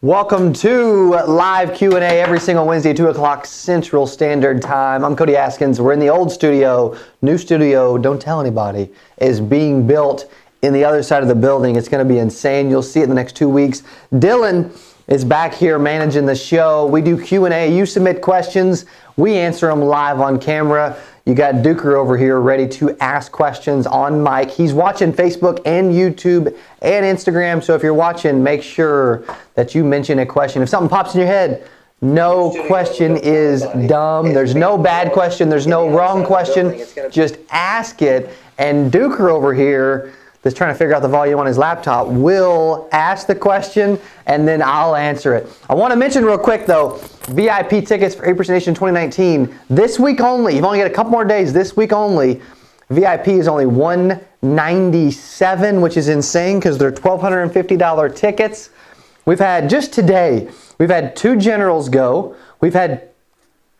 Welcome to live Q&A every single Wednesday at 2 o'clock Central Standard Time. I'm Cody Askins. We're in the old studio. New studio, don't tell anybody, is being built in the other side of the building. It's going to be insane. You'll see it in the next 2 weeks. Dylan is back here managing the show. We do Q&A. You submit questions. We answer them live on camera. You got Duker over here ready to ask questions on mic. He's watching Facebook and YouTube and Instagram. So if you're watching, make sure that you mention a question. If something pops in your head, no question is dumb. There's no bad question. There's no wrong question. Just ask it. And Duker over here, that's trying to figure out the volume on his laptop, will ask the question and then I'll answer it. I want to mention real quick though, VIP tickets for 8% Nation 2019, this week only. You've only got a couple more days, this week only. VIP is only $197, which is insane because they're $1,250 tickets. We've had, just today, we've had 2 generals go. We've had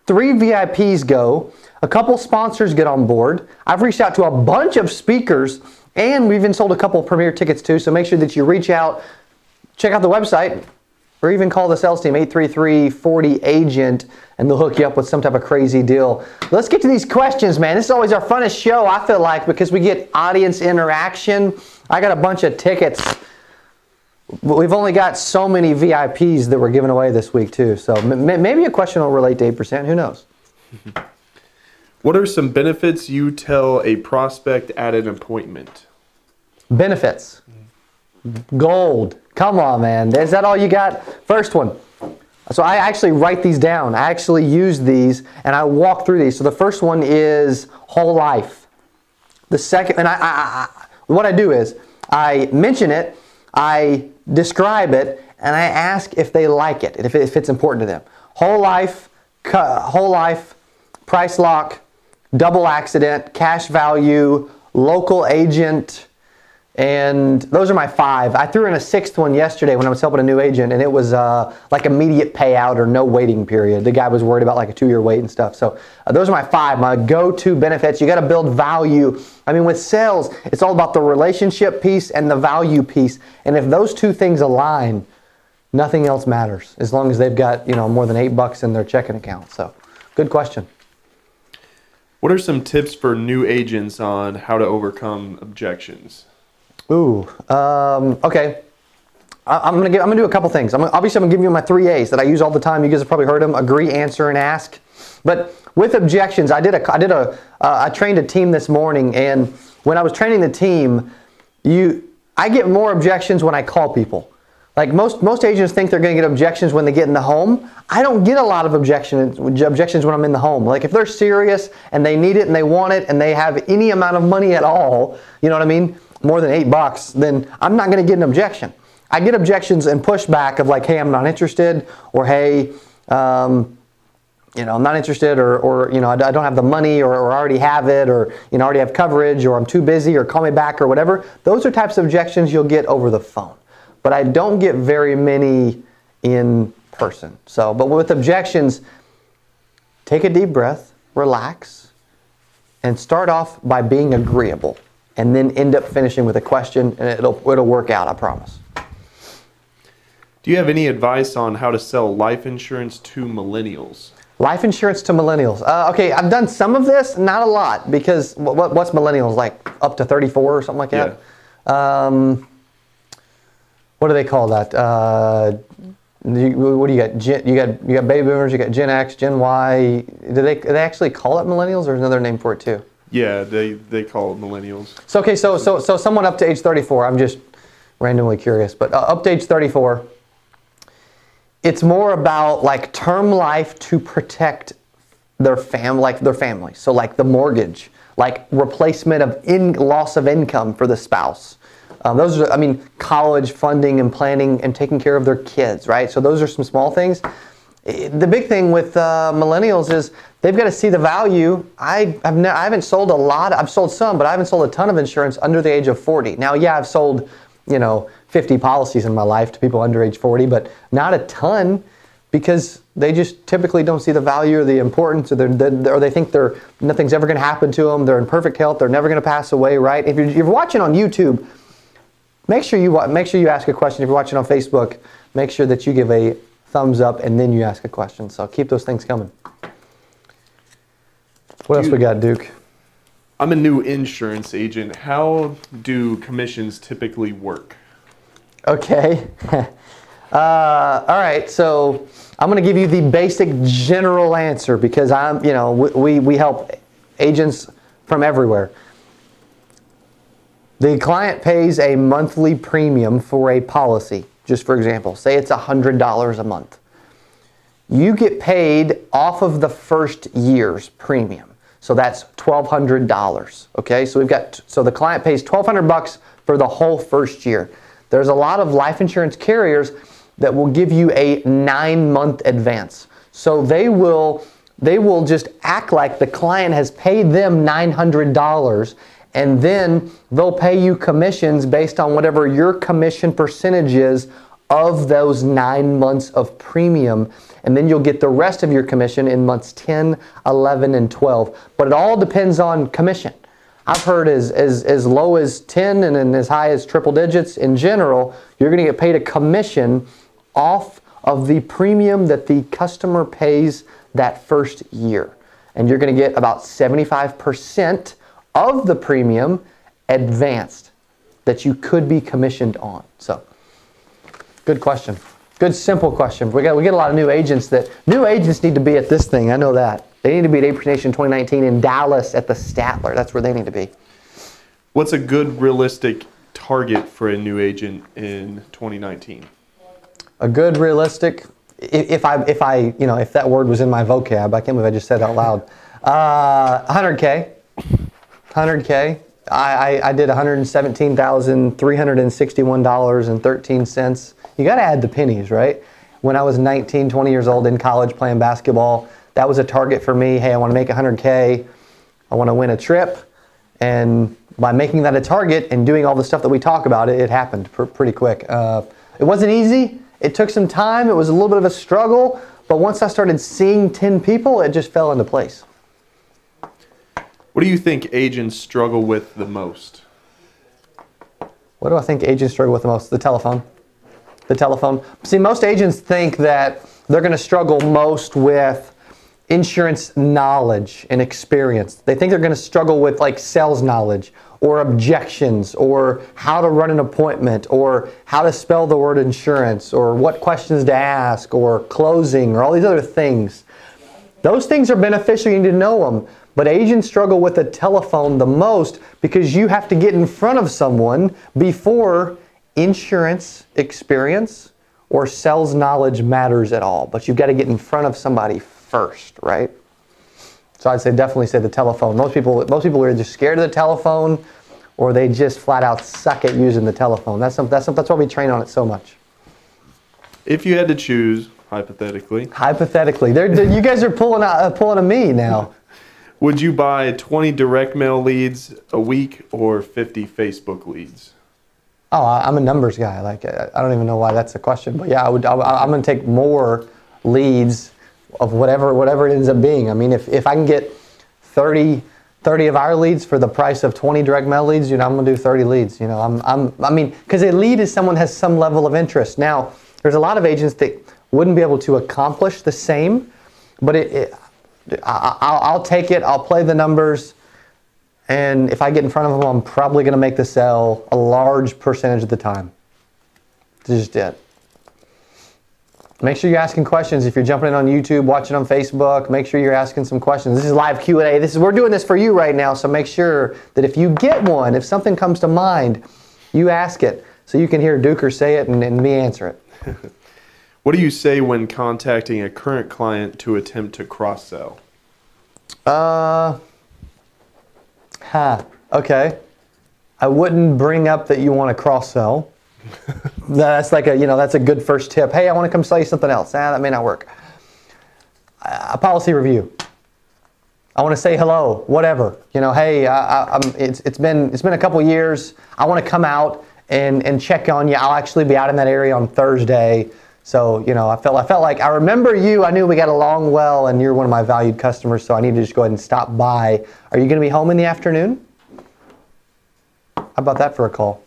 3 VIPs go. A couple sponsors get on board. I've reached out to a bunch of speakers, and we've even sold a couple premier tickets too, so make sure that you reach out, check out the website, or even call the sales team, 833-40-AGENT, and they'll hook you up with some type of crazy deal. Let's get to these questions, man. This is always our funnest show, I feel like, because we get audience interaction. I got a bunch of tickets. We've only got so many VIPs that we're giving away this week too, so maybe a question will relate to 8%, who knows? What are some benefits you tell a prospect at an appointment? Benefits. Gold. Come on, man. Is that all you got? First one. So I actually write these down. I actually use these and I walk through these. So the first one is whole life. The second, and what I do is I mention it, I describe it, and I ask if they like it, if it's important to them. Whole life, price lock, double accident, cash value, local agent, and those are my 5. I threw in a 6th one yesterday when I was helping a new agent, and it was like immediate payout or no waiting period. The guy was worried about like a 2-year wait and stuff. So those are my 5, my go-to benefits. You got to build value. I mean, with sales, it's all about the relationship piece and the value piece. And if those 2 things align, nothing else matters as long as they've got, more than $8 in their checking account. So good question. What are some tips for new agents on how to overcome objections? Ooh, okay. I'm gonna do a couple things. Obviously, I'm gonna give you my 3 A's that I use all the time. You guys have probably heard them: agree, answer, and ask. But with objections, I trained a team this morning, and when I was training the team, I get more objections when I call people. Like most agents think they're going to get objections when they get in the home. I don't get a lot of objections when I'm in the home. Like if they're serious and they need it and they want it and they have any amount of money at all, you know what I mean, more than $8, then I'm not going to get an objection. I get objections and pushback of like, hey, I'm not interested, or hey, I'm not interested, or I don't have the money, or I already have it, or I already have coverage, or I'm too busy, or call me back, or whatever. Those are types of objections you'll get over the phone. But I don't get very many in person. But with objections, take a deep breath, relax, and start off by being agreeable, and then end up finishing with a question, and it'll work out, I promise. Do you have any advice on how to sell life insurance to millennials? Life insurance to millennials. Okay, I've done some of this, not a lot, because what's millennials, like up to 34 or something like that? Yeah. What do they call that? What do you got? You got baby boomers. You got Gen X, Gen Y. Do they actually call it millennials, or is another name for it too? Yeah, they call it millennials. So okay, so someone up to age 34. I'm just randomly curious, but up to age 34, it's more about like term life to protect their family. So like the mortgage, like replacement of loss of income for the spouse. Those are, college funding and planning and taking care of their kids, right? So those are some small things. The big thing with millennials is they've got to see the value. I haven't sold a lot. I've sold some, but I haven't sold a ton of insurance under the age of 40. Now, yeah, I've sold, 50 policies in my life to people under age 40, but not a ton, because they just typically don't see the value or the importance, or they think nothing's ever going to happen to them. They're in perfect health. They're never going to pass away, right? If you're watching on YouTube, make sure you ask a question. If you're watching on Facebook, make sure that you give a thumbs up and then you ask a question. So keep those things coming. What else we got, Duke? I'm a new insurance agent. How do commissions typically work? Okay. All right. So I'm going to give you the basic general answer because we help agents from everywhere. The client pays a monthly premium for a policy. Just for example, say it's $100 a month. You get paid off of the first year's premium. So that's $1,200. Okay, so the client pays $1,200 for the whole first year. There's a lot of life insurance carriers that will give you a 9-month advance. So they will just act like the client has paid them $900, and then they'll pay you commissions based on whatever your commission percentage is of those 9 months of premium, and then you'll get the rest of your commission in months 10, 11, and 12. But it all depends on commission. I've heard as low as 10 and then as high as triple digits. In general, you're going to get paid a commission off of the premium that the customer pays that first year. And you're going to get about 75% of the premium advanced that you could be commissioned on. So, good question. Good, simple question. We get a lot of new agents need to be at this thing. I know that. They need to be at Apron Nation 2019 in Dallas at the Statler. That's where they need to be. What's a good realistic target for a new agent in 2019? A good realistic, if that word was in my vocab, I can't believe I just said it out loud. 100K. 100K. I did $117,361.13. You got to add the pennies, right? When I was 19, 20 years old in college playing basketball, that was a target for me. Hey, I want to make 100K. I want to win a trip. And by making that a target and doing all the stuff that we talk about, it happened pretty quick. It wasn't easy. It took some time. It was a little bit of a struggle. But once I started seeing 10 people, it just fell into place. What do you think agents struggle with the most? What do I think agents struggle with the most? The telephone. The telephone. See, most agents think that they're going to struggle most with insurance knowledge and experience. They think they're going to struggle with like sales knowledge or objections or how to run an appointment or how to spell the word insurance or what questions to ask or closing or all these other things. Those things are beneficial. You need to know them. But agents struggle with the telephone the most because you have to get in front of someone before insurance experience or sales knowledge matters at all. But you've got to get in front of somebody first, right? So I'd definitely say the telephone. Most people are just scared of the telephone, or they just flat out suck at using the telephone. That's why we train on it so much. If you had to choose, hypothetically, you guys are pulling a me now. Would you buy 20 direct mail leads a week or 50 Facebook leads? Oh, I'm a numbers guy. I don't even know why that's a question, but yeah, I'm going to take more leads of whatever it ends up being. I mean, if I can get 30 of our leads for the price of 20 direct mail leads, I'm going to do 30 leads. Because a lead is someone has some level of interest. Now, there's a lot of agents that wouldn't be able to accomplish the same, but I'll take it. I'll play the numbers. And if I get in front of them, I'm probably going to make the sale a large percentage of the time. This is just it. Make sure you're asking questions. If you're jumping in on YouTube, watching on Facebook, make sure you're asking some questions. This is live Q&A. We're doing this for you right now, so make sure that if you get one, if something comes to mind, you ask it so you can hear Duker say it and me answer it. What do you say when contacting a current client to attempt to cross-sell? Okay. I wouldn't bring up that you want to cross-sell. That's that's a good first tip. Hey, I want to come sell you something else. That may not work. A policy review. I want to say hello, whatever. Hey, it's been a couple years. I want to come out and check on you. I'll actually be out in that area on Thursday. So, I felt like I remember you. I knew we got along well, and you're one of my valued customers, so I need to just go ahead and stop by. Are you going to be home in the afternoon? How about that for a call?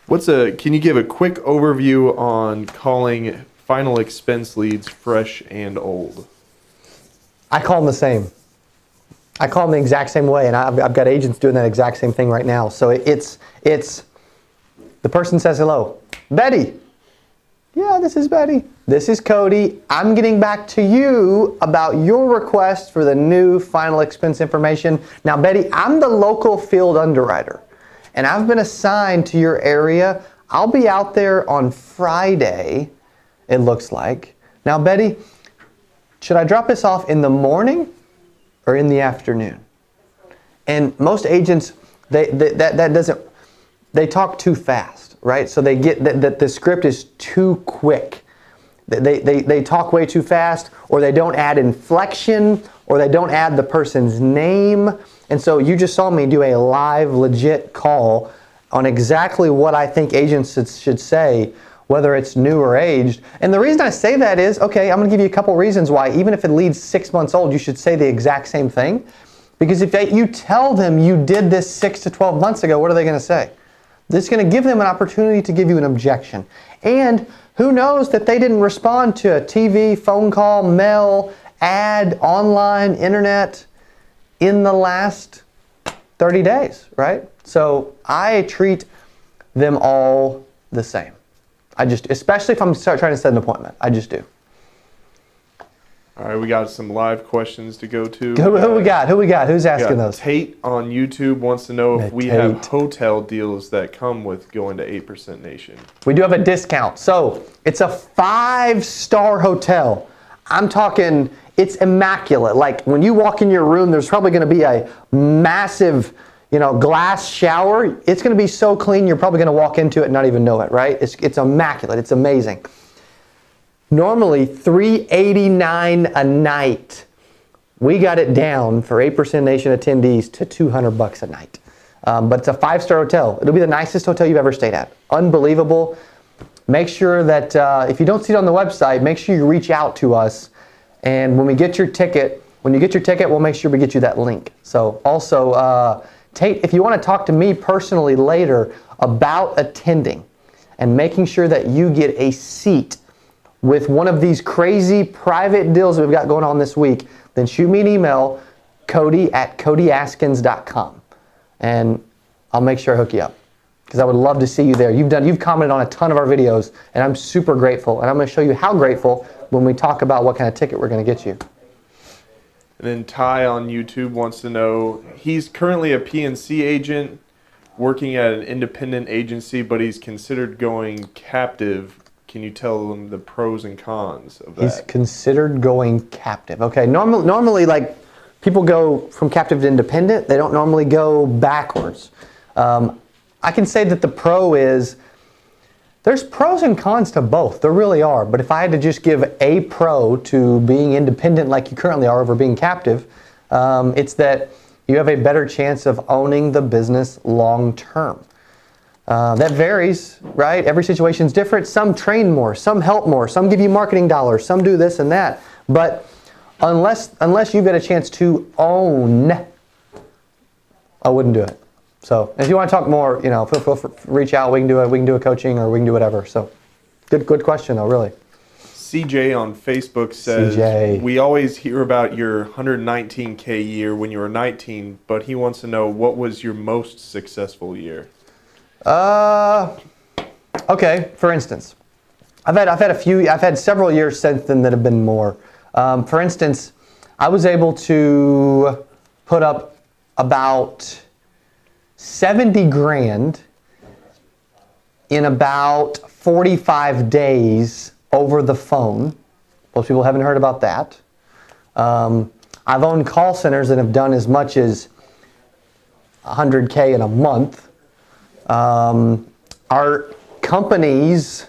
Can you give a quick overview on calling final expense leads fresh and old? I call them the same. I call them the exact same way, and I've got agents doing that exact same thing right now. So it's the person says hello, Betty. Yeah, this is Betty. This is Cody. I'm getting back to you about your request for the new final expense information. Now, Betty, I'm the local field underwriter, and I've been assigned to your area. I'll be out there on Friday, it looks like. Now, Betty, should I drop this off in the morning or in the afternoon? And most agents, they talk too fast, right? So they get that the script is too quick. They talk way too fast, or they don't add inflection, or they don't add the person's name. And so you just saw me do a live, legit call on exactly what I think agents should say, whether it's new or aged. And the reason I say that is, okay, I'm going to give you a couple reasons why, even if it leads 6 months old, you should say the exact same thing. Because if you tell them you did this 6 to 12 months ago, what are they going to say? This is going to give them an opportunity to give you an objection. And who knows that they didn't respond to a TV, phone call, mail, ad, online, internet in the last 30 days, right? So I treat them all the same. Especially if I'm trying to set an appointment, I just do. All right, we got some live questions to go to. Who we got? Who's asking those? Tate on YouTube wants to know if we have hotel deals that come with going to 8% Nation. We do have a discount. So it's a 5-star hotel. I'm talking, it's immaculate. Like when you walk in your room, there's probably going to be a massive, glass shower. It's going to be so clean, you're probably going to walk into it and not even know it, right? It's immaculate. It's amazing. Normally $389 a night. We got it down for 8% Nation attendees to $200 a night. But it's a 5-star hotel. It'll be the nicest hotel you've ever stayed at. Unbelievable. Make sure that if you don't see it on the website, make sure you reach out to us. And when you get your ticket, we'll make sure we get you that link. So also, Tate, if you want to talk to me personally later about attending and making sure that you get a seat with one of these crazy private deals that we've got going on this week, then shoot me an email, Cody@CodyAskins.com, and I'll make sure I hook you up, because I would love to see you there. You've commented on a ton of our videos, and I'm super grateful, and I'm going to show you how grateful when we talk about what kind of ticket we're going to get you. And then Ty on YouTube wants to know, he's currently a PNC agent working at an independent agency, but he's considered going captive. Can you tell them the pros and cons of that? He's considered going captive. Okay, normally like people go from captive to independent. They don't normally go backwards. I can say that the pro is, there's pros and cons to both. There really are. But if I had to just give a pro to being independent like you currently are over being captive, it's that you have a better chance of owning the business long term. That varies, right? Every situation is different. Some train more, some help more, some give you marketing dollars, some do this and that. But unless you get a chance to own, I wouldn't do it. So if you want to talk more, feel free to reach out. We can do a coaching, or we can do whatever. So good question though, really. CJ on Facebook says, we always hear about your 119K year when you were 19, but he wants to know, what was your most successful year? Okay, for instance, I've had several years since then that have been more. For instance, I was able to put up about 70 grand in about 45 days over the phone. Most people haven't heard about that. I've owned call centers that have done as much as 100K in a month. Our companies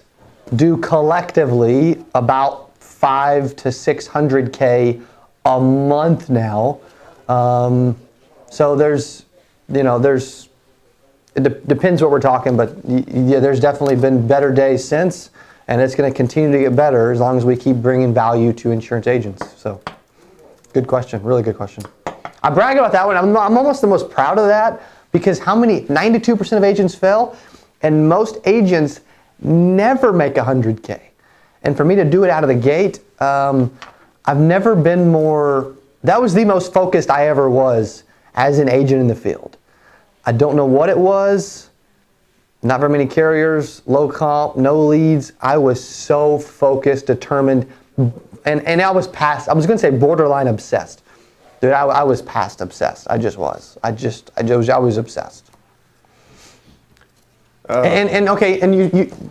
do collectively about 500 to 600K a month now. So it depends what we're talking, but yeah, there's definitely been better days since, and it's going to continue to get better as long as we keep bringing value to insurance agents. So, good question, really good question. I brag about that one. I'm almost the most proud of that, because 92% of agents fail, And most agents never make 100K. And for me to do it out of the gate, I've never been more, that was the most focused I ever was as an agent in the field. I don't know what it was. Not very many carriers, low comp, no leads. I was so focused, determined, and I was past, I was going to say borderline obsessed. Dude, I was past obsessed. I just was. I was obsessed. And okay, and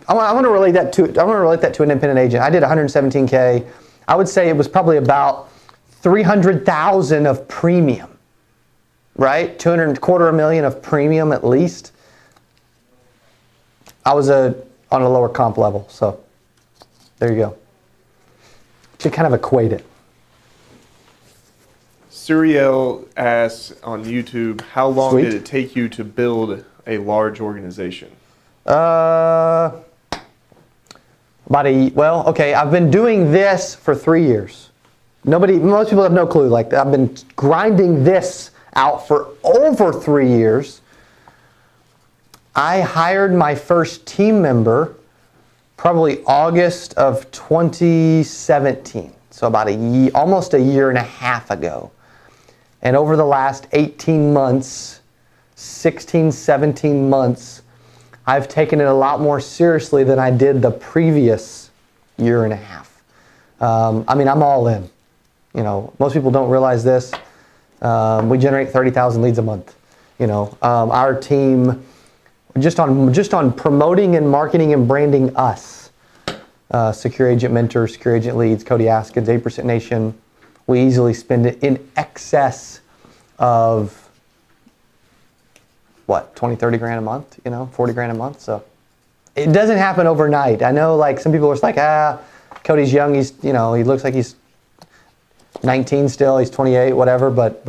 I want to relate that to an independent agent. I did 117K. I would say it was probably about 300,000 of premium, right? $225,000 of premium at least. I was on a lower comp level, so there you go. To kind of equate it. Suriel asks on YouTube, how long did it take you to build a large organization? Well, okay, I've been doing this for 3 years. Most people have no clue. Like, I've been grinding this out for over 3 years. I hired my first team member probably August of 2017. So about almost a year and a half ago. And over the last 18 months, 16, 17 months, I've taken it a lot more seriously than I did the previous year and a half. I mean, I'm all in. You know, most people don't realize this. We generate 30,000 leads a month. You know, our team, just on promoting and marketing and branding us, Secure Agent Mentor, Secure Agent Leads, Cody Askins, 8% Nation, we easily spend it in excess of, what, 20, 30 grand a month, you know, 40 grand a month. So it doesn't happen overnight. I know, like, some people are just like, Cody's young, he looks like he's 19 still, he's 28, whatever, but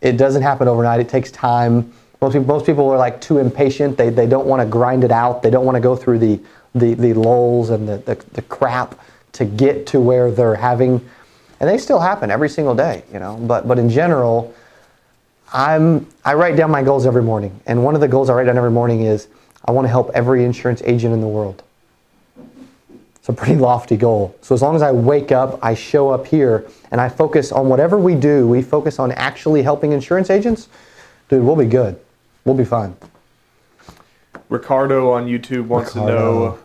it doesn't happen overnight. It takes time. Most people are like too impatient. They don't want to grind it out. They don't want to go through the lulls and the crap to get to where they're having, and they still happen every single day, you know. But in general, I write down my goals every morning, and one of the goals I write down every morning is I want to help every insurance agent in the world. It's a pretty lofty goal. So as long as I wake up, I show up here, and I focus on whatever we do, we focus on actually helping insurance agents, dude, we'll be good. We'll be fine. Ricardo on YouTube wants to know,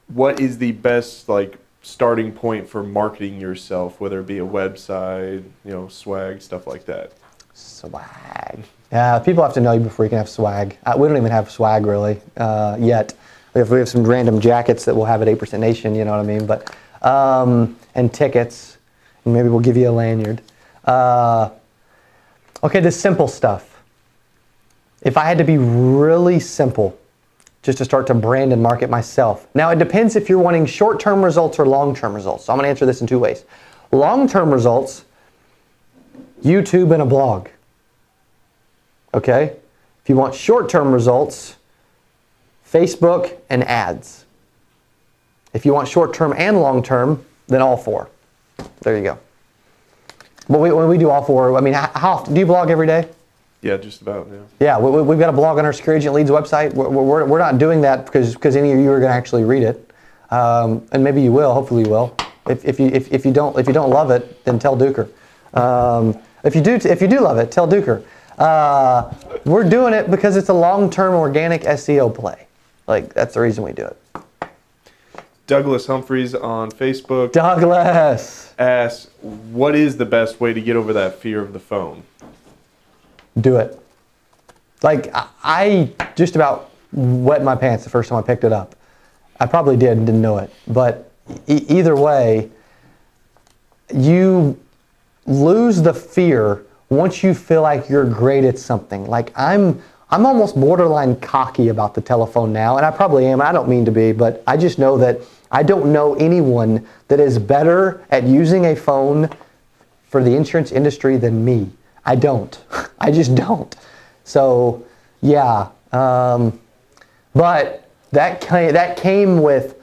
what is the best, like, starting point for marketing yourself, whether it be a website, you know, swag, stuff like that? Swag. Yeah, people have to know you before you can have swag. We don't even have swag really yet. We have some random jackets that we'll have at 8% Nation, you know what I mean? But and tickets, and maybe we'll give you a lanyard. Okay, the simple stuff. If I had to be really simple, just to start to brand and market myself. Now, it depends if you're wanting short-term results or long-term results. So I'm going to answer this in two ways. Long-term results, YouTube and a blog. Okay? If you want short-term results, Facebook and ads. If you want short-term and long-term, then all four. There you go. But when we do all four, I mean, how often? Do you blog every day? Yeah, just about, yeah. Yeah, we've got a blog on our Secure Agent Leads website. We're not doing that because any of you are going to actually read it, and maybe you will. Hopefully, you will. If you don't love it, then tell Duker. If you do love it, tell Duker. We're doing it because it's a long-term organic SEO play. Like, that's the reason we do it. Douglas Humphreys on Facebook. Douglas asks, what is the best way to get over that fear of the phone? Do it. Like, I just about wet my pants the first time I picked it up. I probably did and didn't know it. But either way, you lose the fear once you feel like you're great at something. Like, I'm almost borderline cocky about the telephone now, and I probably am. I don't mean to be, but I just know that I don't know anyone that is better at using a phone for the insurance industry than me. I don't. I just don't. So, yeah. But that came with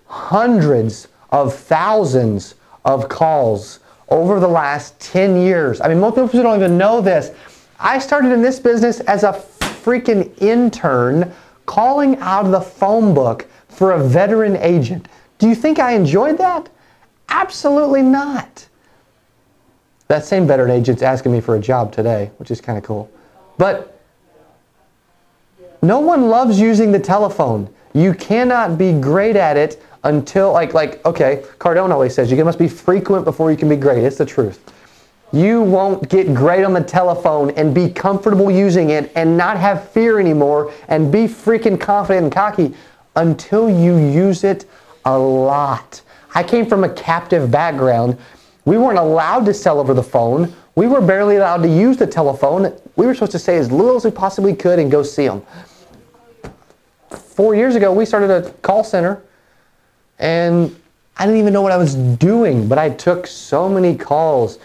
hundreds of thousands of calls over the last 10 years. I mean, most people don't even know this. I started in this business as a freaking intern calling out of the phone book for a veteran agent. Do you think I enjoyed that? Absolutely not. That same veteran agent's asking me for a job today, which is kind of cool. But no one loves using the telephone. You cannot be great at it until, okay, Cardone always says, you must be frequent before you can be great. It's the truth. You won't get great on the telephone and be comfortable using it and not have fear anymore and be freaking confident and cocky until you use it a lot. I came from a captive background. We weren't allowed to sell over the phone. We were barely allowed to use the telephone. We were supposed to say as little as we possibly could and go see them. 4 years ago, we started a call center, and I didn't even know what I was doing, but I took so many calls,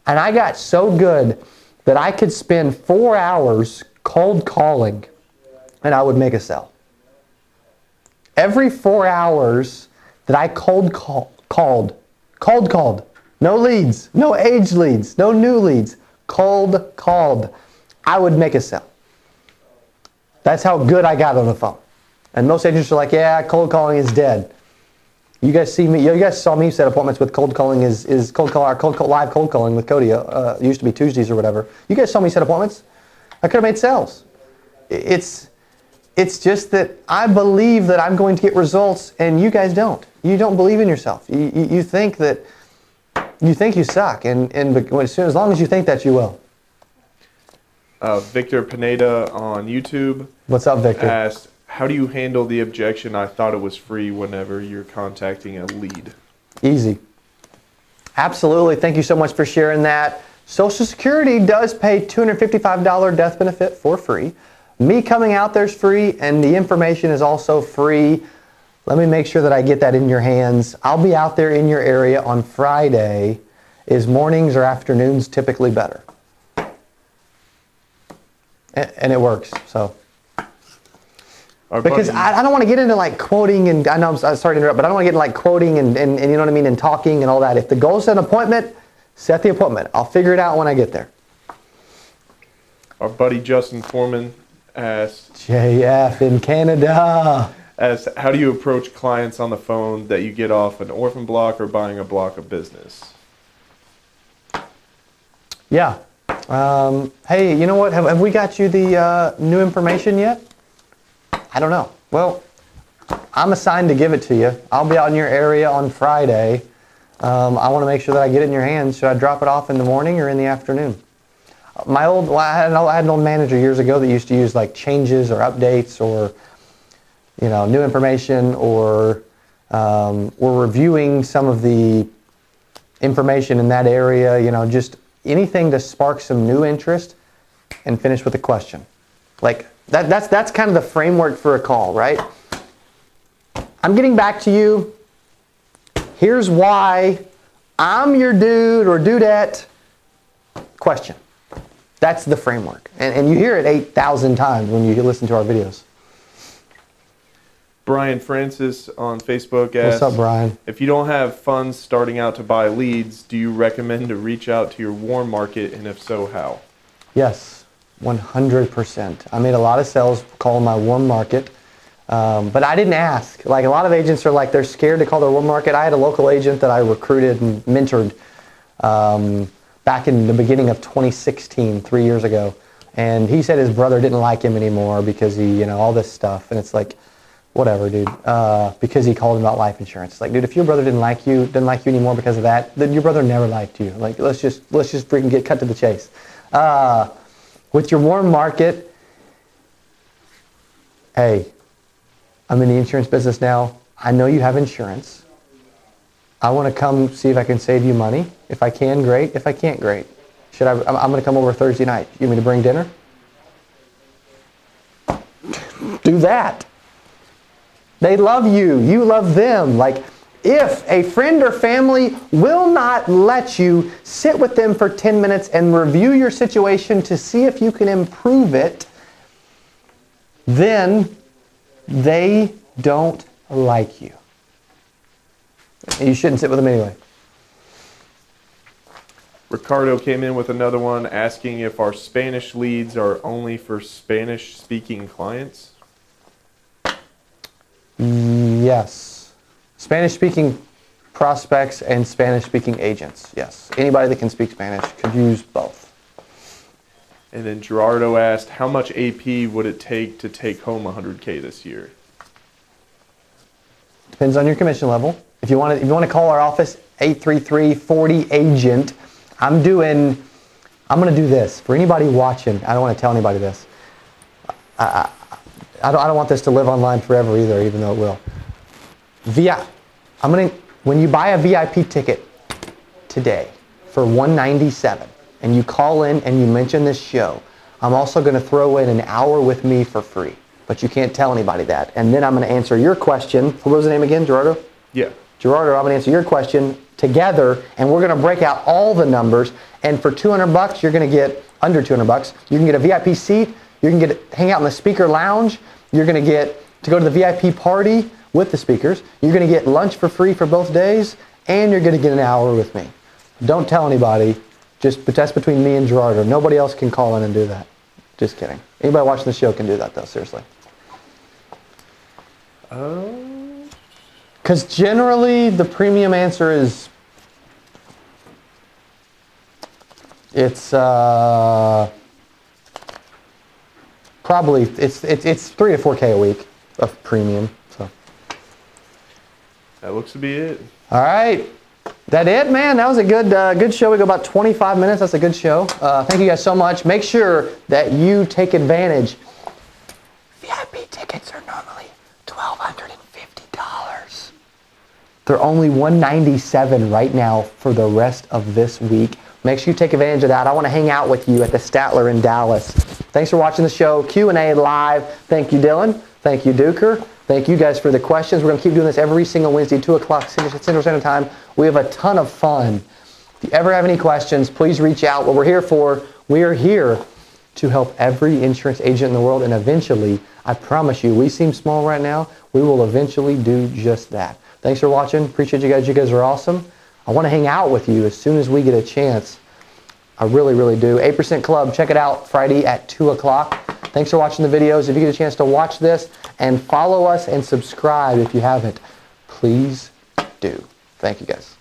and I got so good that I could spend 4 hours cold calling, and I would make a sale. Every 4 hours that I called, no leads, no age leads, no new leads, cold called, I would make a sale. That's how good I got on the phone. And most agents are like, yeah, cold calling is dead. You guys see me, you guys saw me set appointments with cold calling live cold calling with Cody. It used to be Tuesdays or whatever. You guys saw me set appointments. I could have made sales. It's just that I believe that I'm going to get results and you guys don't. You don't believe in yourself. You think that you suck, and as long as you think that, you will. Victor Pineda on YouTube. What's up, Victor? Asked, how do you handle the objection, I thought it was free, whenever you're contacting a lead? Easy. Absolutely. Thank you so much for sharing that. Social Security does pay $255 death benefit for free. Me coming out there's free, and the information is also free. Let me make sure that I get that in your hands. I'll be out there in your area on Friday. Is mornings or afternoons typically better? And it works, so. Because I don't want to get into like quoting, and I know I'm sorry to interrupt, but I don't want to get into like quoting and you know what I mean, and talking and all that. If the goal is set an appointment, set the appointment. I'll figure it out when I get there. Our buddy Justin Foreman asked, JF in Canada, asked, how do you approach clients on the phone that you get off an orphan block or buying a block of business? Yeah. Hey, you know what? Have we got you the new information yet? I don't know. Well, I'm assigned to give it to you. I'll be out in your area on Friday. I want to make sure that I get it in your hands. Should I drop it off in the morning or in the afternoon? I had an old manager years ago that used to use like changes or updates or, you know, new information, or we're reviewing some of the information in that area, you know, just anything to spark some new interest and finish with a question. Like that's kind of the framework for a call, right? I'm getting back to you. Here's why I'm your dude or dudette. Question. That's the framework. And you hear it 8,000 times when you listen to our videos. Brian Francis on Facebook asks, what's up, Brian? If you don't have funds starting out to buy leads, do you recommend to reach out to your warm market, and if so, how? Yes, 100%. I made a lot of sales calling my warm market, but I didn't ask. Like a lot of agents are like, they're scared to call their warm market. I had a local agent that I recruited and mentored back in the beginning of 2016, 3 years ago. And he said his brother didn't like him anymore because he, you know, all this stuff. And it's like, whatever, dude, because he called him about life insurance. It's like, dude, if your brother didn't like you anymore because of that, then your brother never liked you. Like, let's just freaking get cut to the chase. With your warm market, hey, I'm in the insurance business now. I know you have insurance. I want to come see if I can save you money. If I can, great. If I can't, great. I'm going to come over Thursday night. You want me to bring dinner? Do that. They love you. You love them. Like, if a friend or family will not let you sit with them for 10 minutes and review your situation to see if you can improve it, then they don't like you. And you shouldn't sit with them anyway. Ricardo came in with another one asking if our Spanish leads are only for Spanish-speaking clients. Yes. Spanish-speaking prospects and Spanish-speaking agents. Yes. Anybody that can speak Spanish could use both. And then Gerardo asked, how much AP would it take to take home 100K this year? Depends on your commission level. If you want to call our office, 833-40-AGENT. I'm going to do this. For anybody watching, I don't want to tell anybody this. I don't want this to live online forever either, even though it will. When you buy a VIP ticket today for $197 and you call in and you mention this show, I'm also going to throw in an hour with me for free. But you can't tell anybody that. And then I'm going to answer your question. What was the name again, Gerardo? Yeah. Gerardo, I'm going to answer your question together, and we're going to break out all the numbers. And for $200, you're going to get under $200. You can get a VIP seat. You can hang out in the speaker lounge. You're going to get to go to the VIP party with the speakers. You're going to get lunch for free for both days, and you're going to get an hour with me. Don't tell anybody. But that's between me and Gerardo. Nobody else can call in and do that. Just kidding. Anybody watching the show can do that, though. Seriously. Because generally the premium answer is probably it's 3 to 4K a week of premium. So that looks to be it. All right. That it, man? That was a good show. We go about 25 minutes. That's a good show. Thank you guys so much. Make sure that you take advantage. VIP tickets are normally $1,250. They're only $197 right now for the rest of this week. Make sure you take advantage of that. I want to hang out with you at the Statler in Dallas. Thanks for watching the show. Q&A live. Thank you, Dylan. Thank you, Duker. Thank you guys for the questions. We're going to keep doing this every single Wednesday, 2 o'clock Central Standard Time. We have a ton of fun. If you ever have any questions, please reach out. What we're here for, we are here to help every insurance agent in the world, and eventually, I promise you, we seem small right now, we will eventually do just that. Thanks for watching. Appreciate you guys. You guys are awesome. I want to hang out with you as soon as we get a chance. I really, really do. 8% Club, check it out Friday at 2 o'clock. Thanks for watching the videos. If you get a chance to watch this and follow us and subscribe if you haven't, please do. Thank you guys.